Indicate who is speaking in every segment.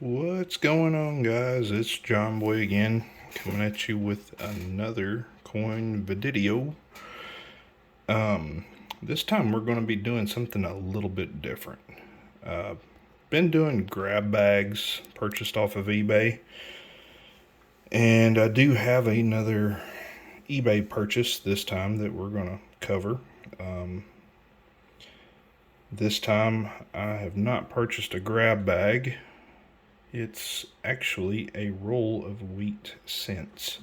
Speaker 1: What's going on, guys? It's John Boy again, coming at you with another coin video. This time we're going to be doing something a little bit different. Been doing grab bags purchased off of eBay, and I do have another eBay purchase this time that we're going to cover. This time I have not purchased a grab bag. It's actually a roll of wheat cents,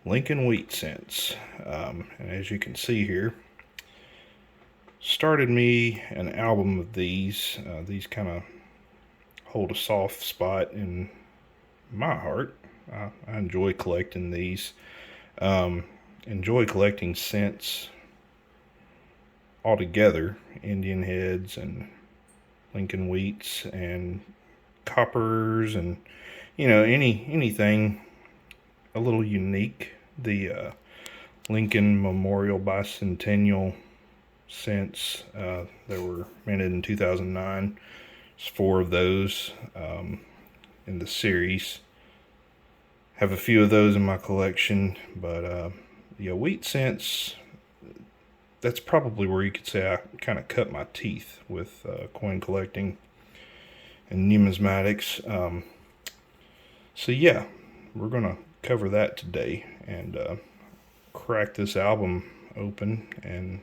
Speaker 1: Lincoln wheat cents. And as you can see here, started me an album of these. These kind of hold a soft spot in my heart. I enjoy collecting these. Enjoy collecting cents altogether, Indian heads and Lincoln wheats and coppers, and anything a little unique. The Lincoln Memorial Bicentennial cents that were minted in 2009. There's 4 of those in the series. Have a few of those in my collection, but wheat cents, that's probably where you could say I kind of cut my teeth with coin collecting and numismatics. So yeah, we're gonna cover that today and crack this album open and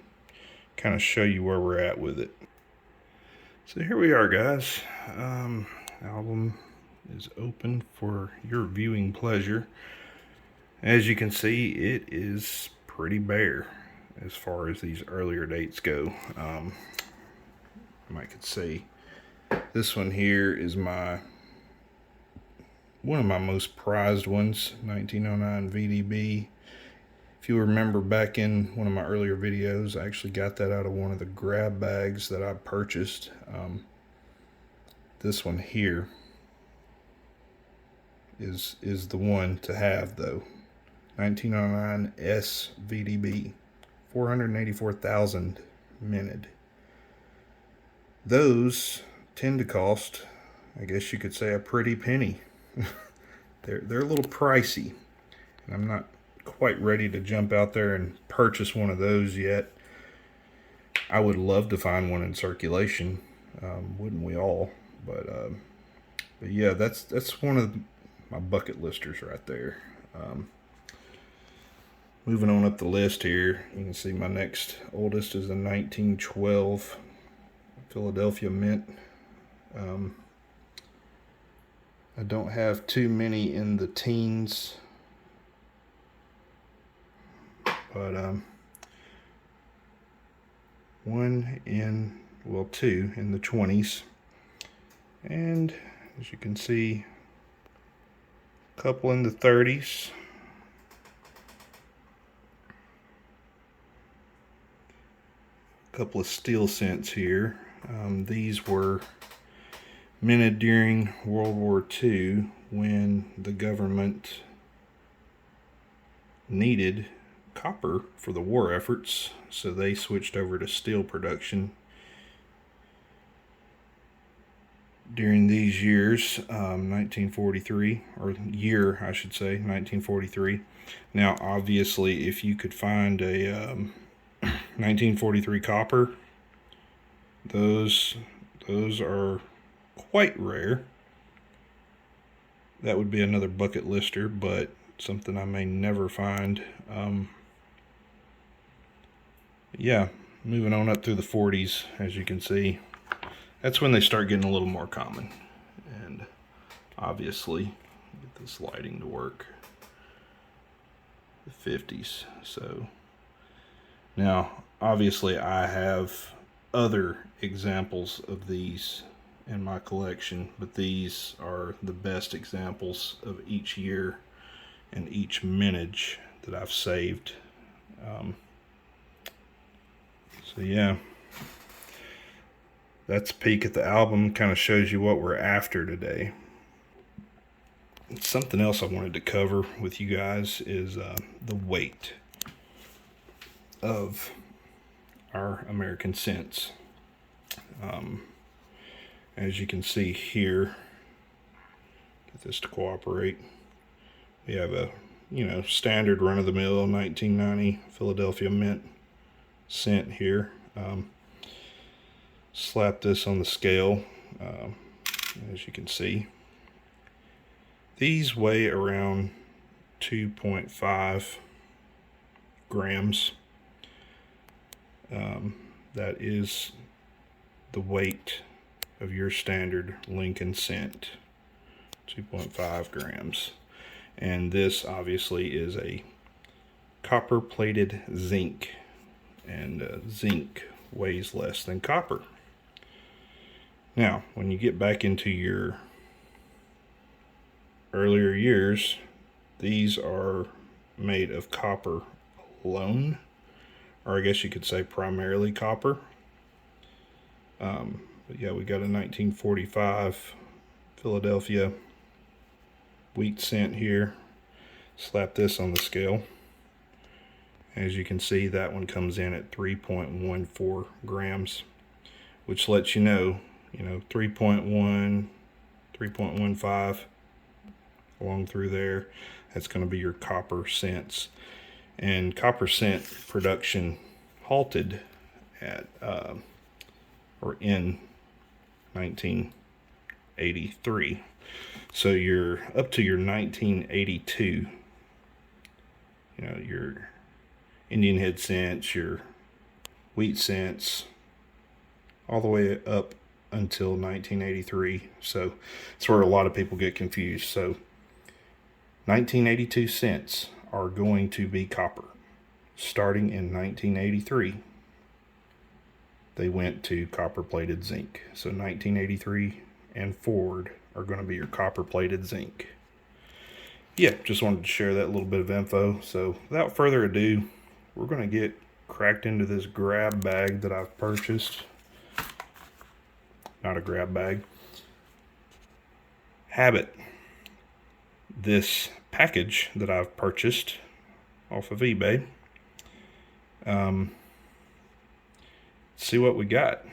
Speaker 1: kind of show you where we're at with it. So here we are, guys. Album is open for your viewing pleasure. As you can see, it is pretty bare as far as these earlier dates go. I might could say this one here is one of my most prized ones, 1909 VDB. If you remember back in one of my earlier videos, I actually got that out of one of the grab bags that I purchased. This one here is the one to have, though. 1909 S VDB, 484,000 minted. Those tend to cost, I guess you could say, a pretty penny. They're a little pricey, and I'm not quite ready to jump out there and purchase one of those yet. I would love to find one in circulation, wouldn't we all? But yeah, that's one of my bucket listers right there. Moving on up the list here, you can see my next oldest is a 1912 Philadelphia mint. I don't have too many in the teens, but two in the 20s, and as you can see, a couple in the 30s. A couple of steel cents here. These were minted during World War II when the government needed copper for the war efforts, so they switched over to steel production during these years. 1943, or year I should say, 1943. Now obviously if you could find a 1943 copper, those are quite rare. That would be another bucket lister, but something I may never find. Yeah, moving on up through the 40s, as you can see, that's when they start getting a little more common. And obviously, get this lighting to work, the 50s. So now obviously I have other examples of these in my collection, but these are the best examples of each year and each mintage that I've saved. So yeah, that's a peek at the album. Kind of shows you what we're after today. Something else I wanted to cover with you guys is the weight of our American cents. As you can see here, get this to cooperate. We have a, standard run-of-the-mill 1990 Philadelphia mint cent here. Slap this on the scale. As you can see, these weigh around 2.5 grams. That is the weight of your standard Lincoln cent, 2.5 grams. And this obviously is a copper plated zinc, and zinc weighs less than copper. Now, when you get back into your earlier years, these are made of copper alone, or I guess you could say primarily copper. But yeah, we got a 1945 Philadelphia wheat cent here. Slap this on the scale. As you can see, that one comes in at 3.14 grams, which lets you know, 3.1, 3.15 along through there. That's going to be your copper cents. And copper cent production halted at in 1983. So you're up to your 1982. Your Indian head cents, your wheat cents, all the way up until 1983. So that's where a lot of people get confused. So 1982 cents are going to be copper. Starting in 1983, they went to copper plated zinc. So 1983 and forward are going to be your copper plated zinc. Yeah, just wanted to share that little bit of info. So without further ado, we're going to get cracked into this grab bag that I've purchased. Not a grab bag. Habit. This package that I've purchased off of eBay. See what we got.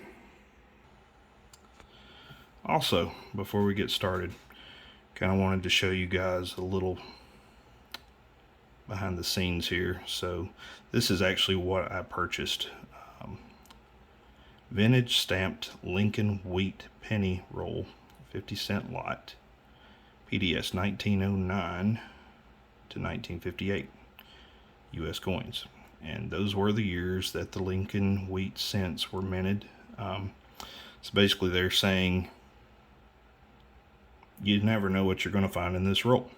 Speaker 1: Also, before we get started, kind of wanted to show you guys a little behind the scenes here. So this is actually what I purchased. Vintage stamped Lincoln wheat penny roll, 50-cent lot, PDS 1909 to 1958 US coins. And those were the years that the Lincoln wheat cents were minted. So basically they're saying you never know what you're going to find in this roll.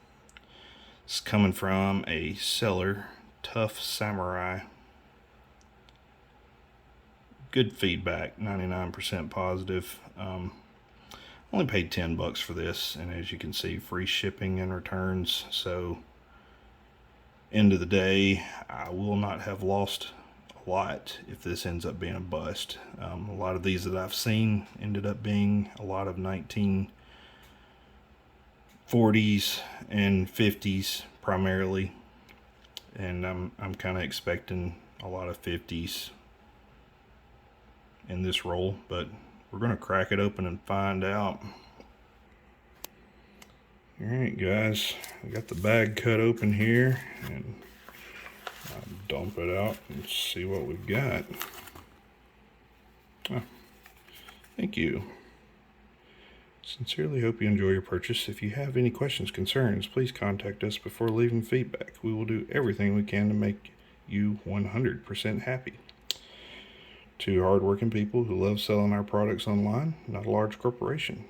Speaker 1: It's coming from a seller, Tough Samurai. Good feedback, 99% positive. Only paid $10 for this, and as you can see, free shipping and returns. So end of the day, I will not have lost a lot if this ends up being a bust. A lot of these that I've seen ended up being a lot of 1940s and 50s primarily, and I'm kind of expecting a lot of 50s in this roll, but we're going to crack it open and find out. Alright guys, I got the bag cut open here, and I'll dump it out and see what we've got. Oh, thank you. Sincerely hope you enjoy your purchase. If you have any questions, concerns, please contact us before leaving feedback. We will do everything we can to make you 100% happy. Two hardworking people who love selling our products online, not a large corporation.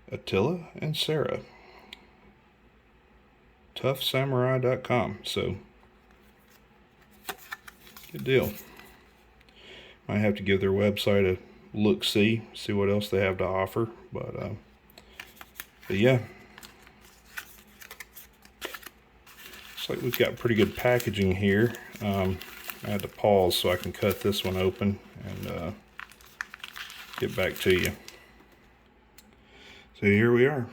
Speaker 1: Attila and Sarah. ToughSamurai.com. So, good deal. Might have to give their website a look-see, see what else they have to offer. But yeah. Looks like we've got pretty good packaging here. I had to pause so I can cut this one open and get back to you. So here we are,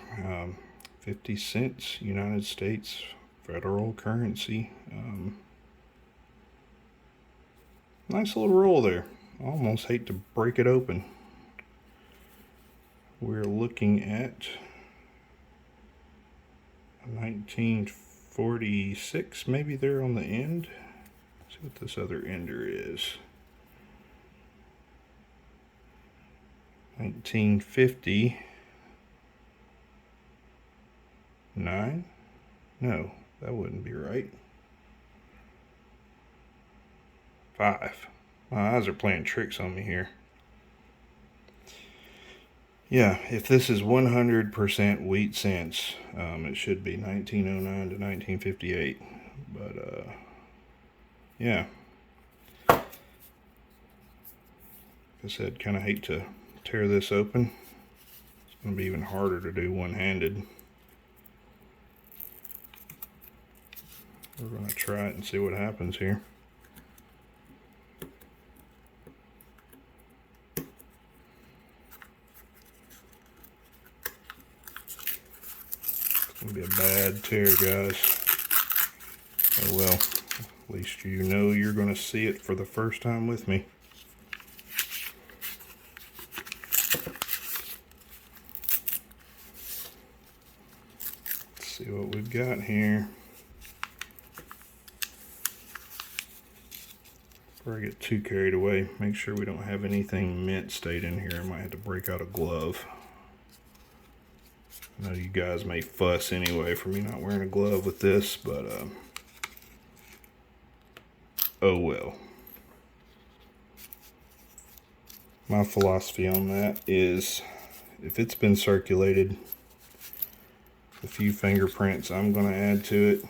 Speaker 1: 50 cents, United States federal currency. Nice little roll there. Almost hate to break it open. We're looking at 1946, maybe there on the end. Let's see what this other ender is. 1959? No, that wouldn't be right. 5. My eyes are playing tricks on me here. Yeah, if this is 100% wheat cents, it should be 1909 to 1958. But, yeah. Like I said, kind of hate to tear this open. It's going to be even harder to do one-handed. We're going to try it and see what happens here. It's going to be a bad tear, guys. Oh well, at least you know you're going to see it for the first time with me. Let's see what we've got here. Before I get too carried away, make sure we don't have anything mint stayed in here. I might have to break out a glove. I know you guys may fuss anyway for me not wearing a glove with this, but oh well. My philosophy on that is if it's been circulated, the few fingerprints I'm going to add to it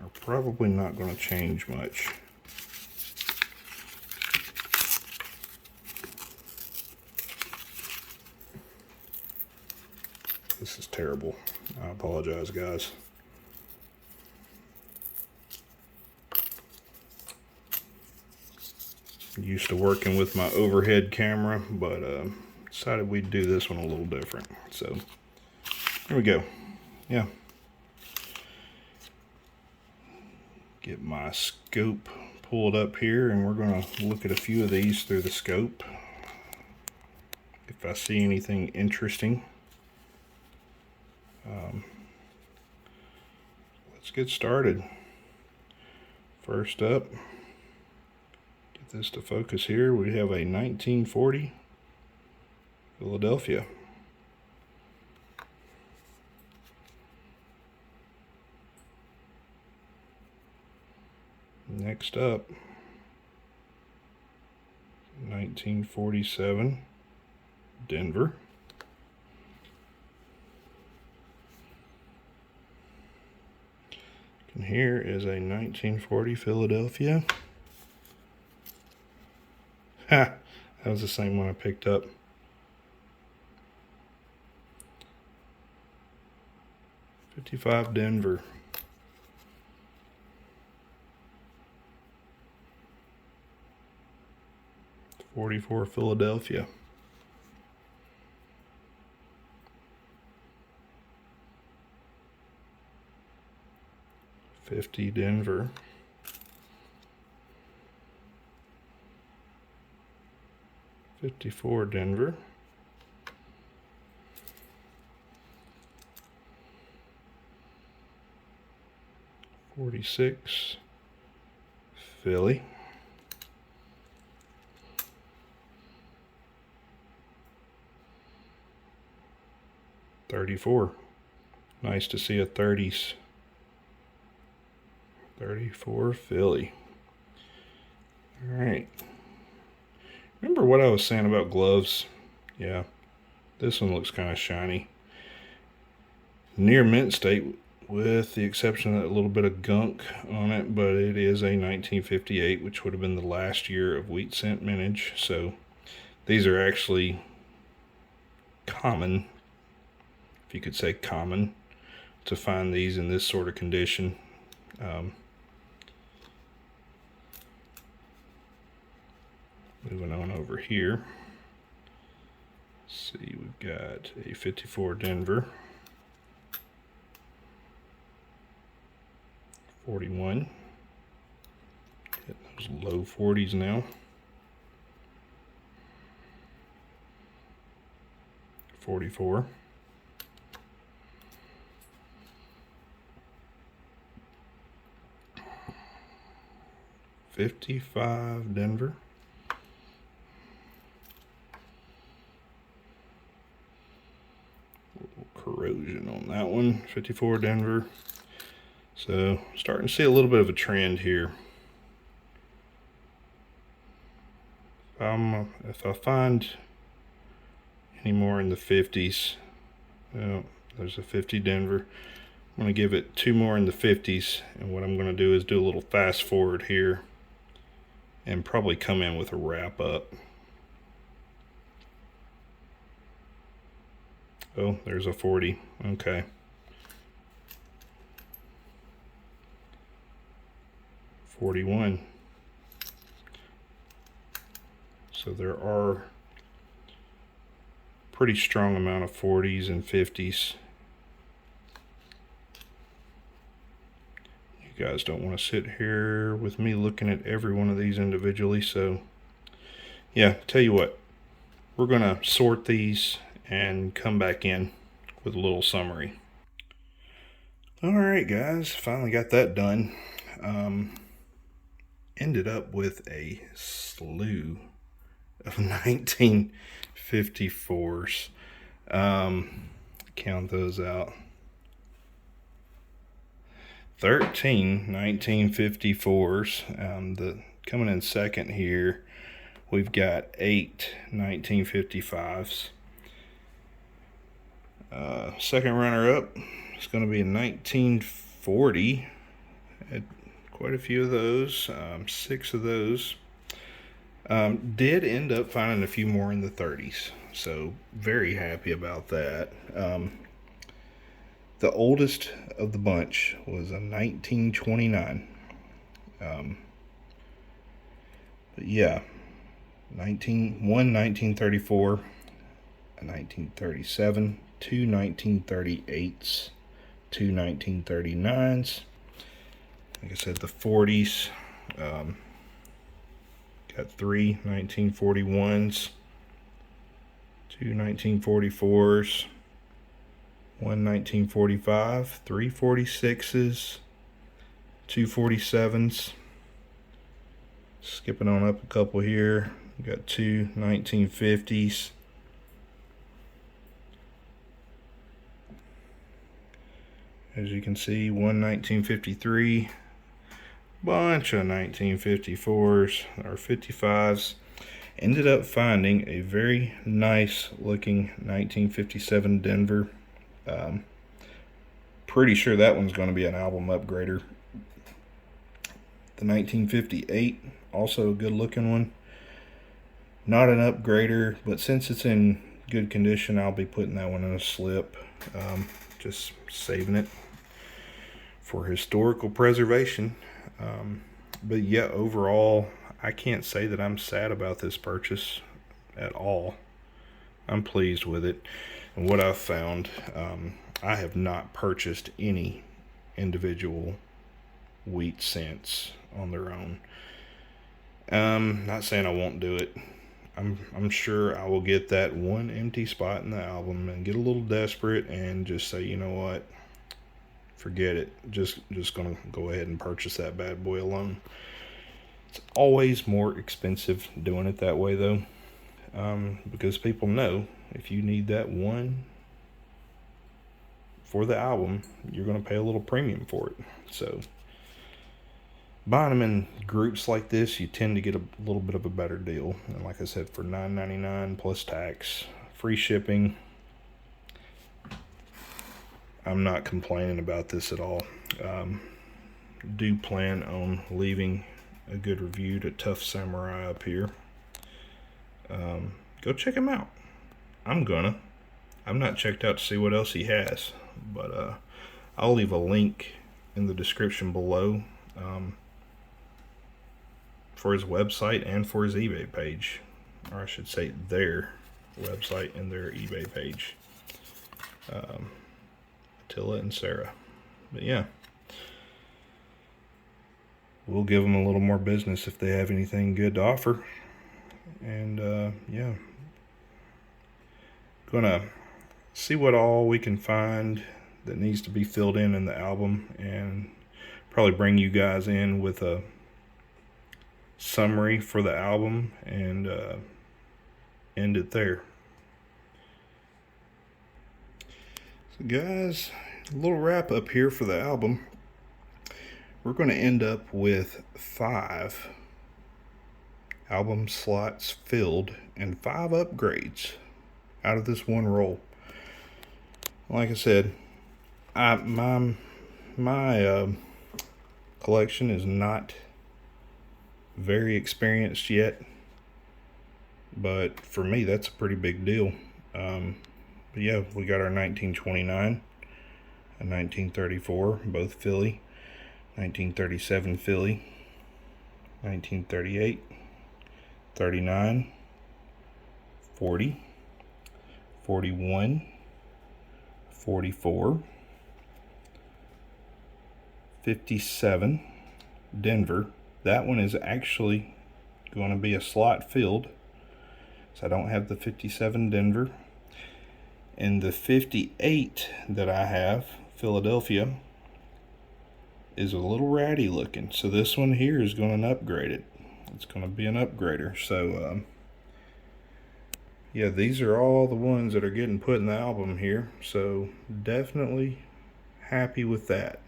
Speaker 1: are probably not going to change much. This is terrible. I apologize, guys. I'm used to working with my overhead camera, but decided we'd do this one a little different. So, here we go. Yeah. Get my scope pulled up here, and we're going to look at a few of these through the scope. If I see anything interesting. Let's get started. First up, get this to focus here. We have a 1940 Philadelphia. Next up, 1947 Denver. And here is a 1940 Philadelphia. Ha! That was the same one I picked up. '55 Denver. '44 Philadelphia. '50 Denver. '54 Denver. '46 Philly. '34. Nice to see a 30s. '34 Philly. All right. Remember what I was saying about gloves? Yeah, this one looks kind of shiny. Near mint state, with the exception of that little bit of gunk on it, but it is a 1958, which would have been the last year of wheat cent mintage. So these are actually common, if you could say common, to find these in this sort of condition. Moving on over here. Let's see, we've got a '54 Denver. '41. Hitting those low 40s now. '44. 55 Denver. Corrosion on that one. 54 Denver. So starting to see a little bit of a trend here. If I find any more in the 50s, oh, there's a 50 Denver. I'm going to give it 2 more in the 50s, and what I'm going to do is do a little fast forward here and probably come in with a wrap up. Oh, there's a 40. Okay. 41. So there are pretty strong amount of 40s and 50s. You guys don't want to sit here with me looking at every one of these individually, so yeah, tell you what, we're gonna sort these and come back in with a little summary. Alright guys, finally got that done. Ended up with a slew of 1954s. Count those out. 13 1954s. Coming in second here, we've got 8 1955s. Second runner up is going to be a 1940. Had quite a few of those, 6 of those. Did end up finding a few more in the 30s, so very happy about that. The oldest of the bunch was a 1929. But yeah, 1934, a 1937, 2 1938s, 2 1939s. Like I said, the 40s. Got 3 1941s, 2 1944s, 1 1945, 3 46s, 2 47s. Skipping on up a couple here, we got 2 1950s. As you can see, 1 1953, bunch of 1954s or 55s. Ended up finding a very nice looking 1957 Denver. Pretty sure that one's going to be an album upgrader. The 1958, also a good looking one. Not an upgrader, but since it's in good condition, I'll be putting that one in a slip. Just saving it for historical preservation. But yeah, overall, I can't say that I'm sad about this purchase at all. I'm pleased with it. And what I've found, I have not purchased any individual wheat cents on their own. Not saying I won't do it. I'm sure I will get that one empty spot in the album and get a little desperate and just say, you know what, forget it. Just gonna go ahead and purchase that bad boy alone. It's always more expensive doing it that way though, because people know if you need that one for the album, you're gonna pay a little premium for it. So buying them in groups like this, you tend to get a little bit of a better deal. And like I said, for $9.99 plus tax, free shipping, I'm not complaining about this at all. Do plan on leaving a good review to Tough Samurai up here. Go check him out. I'm not checked out to see what else he has, but I'll leave a link in the description below for his website and for his eBay page, or I should say their website and their eBay page. Attila and Sarah. But yeah, we'll give them a little more business if they have anything good to offer. And yeah, gonna see what all we can find that needs to be filled in the album, and probably bring you guys in with a summary for the album and end it there. So guys, a little wrap up here for the album. We're going to end up with 5 album slots filled and 5 upgrades out of this one roll. Like I said, my collection is not very experienced yet, but for me that's a pretty big deal. But yeah, we got our 1929 and 1934, both Philly, 1937 Philly, 1938, 39, 40, 41, 44, 57 Denver. That one is actually going to be a slot filled, so I don't have the 57 Denver. And the 58 that I have, Philadelphia, is a little ratty looking, so this one here is going to upgrade it. It's going to be an upgrader. So yeah, these are all the ones that are getting put in the album here, so definitely happy with that.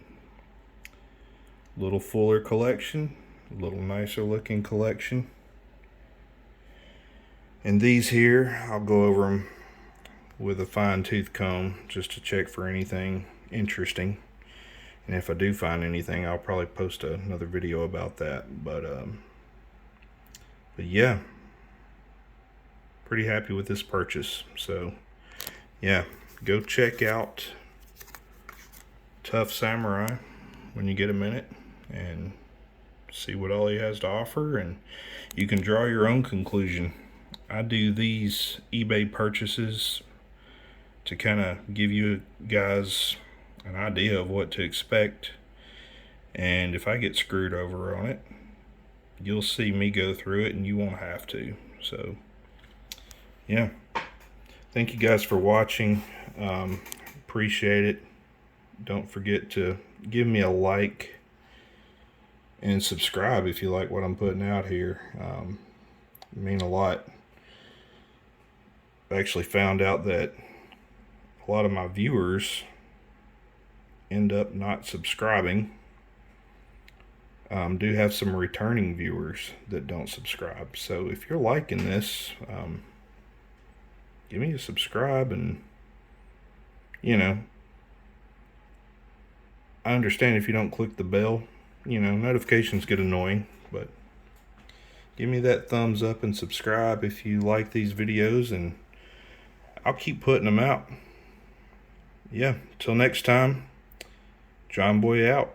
Speaker 1: Little fuller collection, a little nicer looking collection. And these here, I'll go over them with a fine-tooth comb just to check for anything interesting. And if I do find anything, I'll probably post another video about that. But yeah, pretty happy with this purchase. So yeah, go check out Tough Samurai when you get a minute and see what all he has to offer, and you can draw your own conclusion. I do these eBay purchases to kind of give you guys an idea of what to expect, and if I get screwed over on it, you'll see me go through it and you won't have to. So yeah, thank you guys for watching. Appreciate it. Don't forget to give me a like and subscribe if you like what I'm putting out here. It mean a lot. I actually found out that a lot of my viewers end up not subscribing. Do have some returning viewers that don't subscribe. So if you're liking this, give me a subscribe. And you know, I understand if you don't click the bell, you know, notifications get annoying, but give me that thumbs up and subscribe if you like these videos, and I'll keep putting them out. Yeah, till next time, John Boy out.